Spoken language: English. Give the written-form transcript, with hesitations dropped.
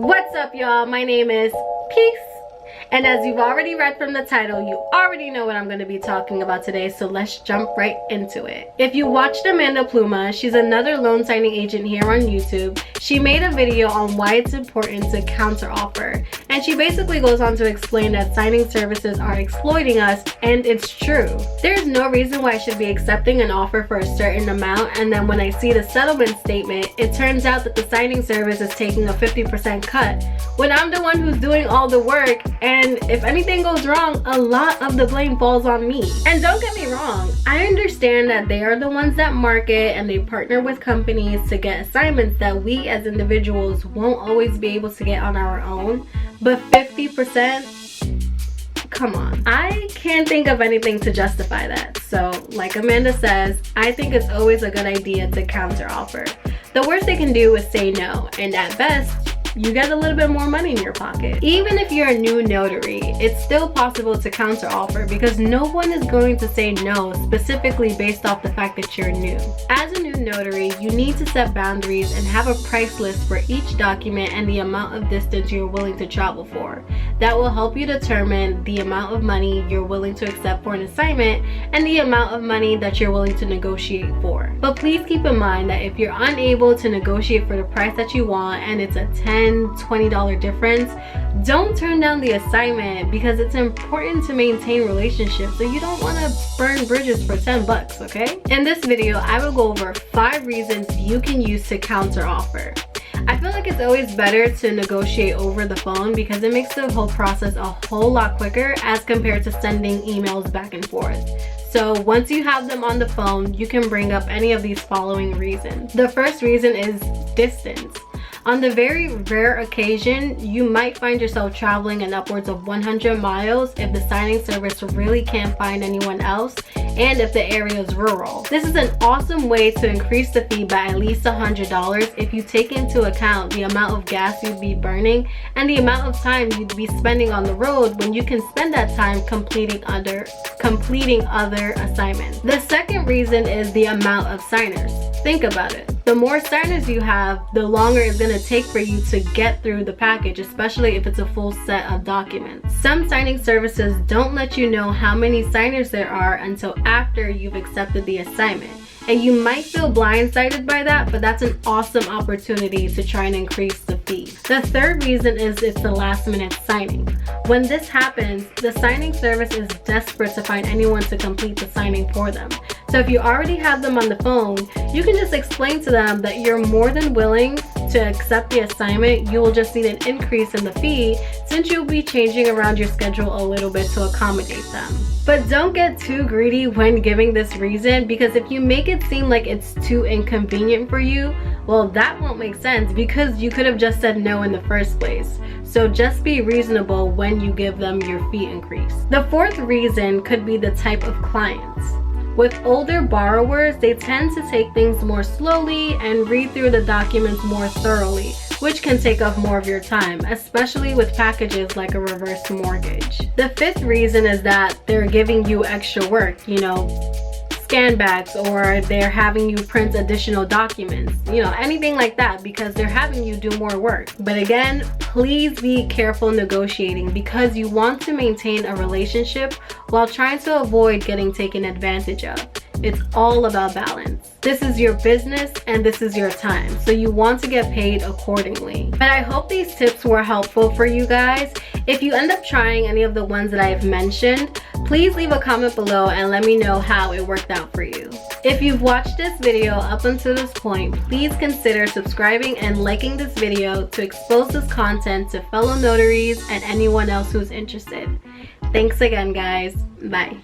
What's up, y'all? My name is Peace, and as you've already read from the title, you already know what I'm going to be talking about today, so let's jump right into it. If you watched Amanda Pluma, she's another loan signing agent here on YouTube. She made a video on why it's important to counteroffer, and she basically goes on to explain that signing services are exploiting us, and it's true. There's no reason why I should be accepting an offer for a certain amount, and then when I see the settlement statement, it turns out that the signing service is taking a 50% cut, when I'm the one who's doing all the work, and if anything goes wrong, a lot of the blame falls on me. And don't get me wrong, I understand that they are the ones that market and they partner with companies to get assignments that we as individuals won't always be able to get on our own, but 50%? Come on. I can't think of anything to justify that. So like Amanda says, I think it's always a good idea to counteroffer. The worst they can do is say no, and at best, you get a little bit more money in your pocket. Even if you're a new notary, it's still possible to counteroffer because no one is going to say no specifically based off the fact that you're new. As a new notary, you need to set boundaries and have a price list for each document and the amount of distance you're willing to travel for. That will help you determine the amount of money you're willing to accept for an assignment and the amount of money that you're willing to negotiate for. But please keep in mind that if you're unable to negotiate for the price that you want and it's a $10–20 difference, don't turn down the assignment because it's important to maintain relationships, so you don't want to burn bridges for 10 bucks, okay? In this video, I will go over 5 reasons you can use to counteroffer. I feel like it's always better to negotiate over the phone because it makes the whole process a whole lot quicker as compared to sending emails back and forth. So once you have them on the phone, you can bring up any of these following reasons. The first reason is distance. On the very rare occasion, you might find yourself traveling in upwards of 100 miles if the signing service really can't find anyone else and if the area is rural. This is an awesome way to increase the fee by at least $100 if you take into account the amount of gas you'd be burning and the amount of time you'd be spending on the road when you can spend that time completing other assignments. The second reason is the amount of signers. Think about it. The more signers you have, the longer it's going to take for you to get through the package, especially if it's a full set of documents. Some signing services don't let you know how many signers there are until after you've accepted the assignment. And you might feel blindsided by that, but that's an awesome opportunity to try and increase the fee. The third reason is it's the last minute signing. When this happens, the signing service is desperate to find anyone to complete the signing for them. So if you already have them on the phone, you can just explain to them that you're more than willing to accept the assignment. You will just need an increase in the fee since you'll be changing around your schedule a little bit to accommodate them. But don't get too greedy when giving this reason, because if you make it seem like it's too inconvenient for you, well, that won't make sense because you could have just said no in the first place. So just be reasonable when you give them your fee increase. The fourth reason could be the type of clients. With older borrowers, they tend to take things more slowly and read through the documents more thoroughly, which can take up more of your time, especially with packages like a reverse mortgage. The fifth reason is that they're giving you extra work, scan backs, or they're having you print additional documents, anything like that, because they're having you do more work. But again, please be careful negotiating because you want to maintain a relationship while trying to avoid getting taken advantage of. It's all about balance. This is your business and this is your time, so you want to get paid accordingly. But I hope these tips were helpful for you guys. If you end up trying any of the ones that I've mentioned, please leave a comment below and let me know how it worked out for you. If you've watched this video up until this point, please consider subscribing and liking this video to expose this content to fellow notaries and anyone else who's interested. Thanks again, guys. Bye.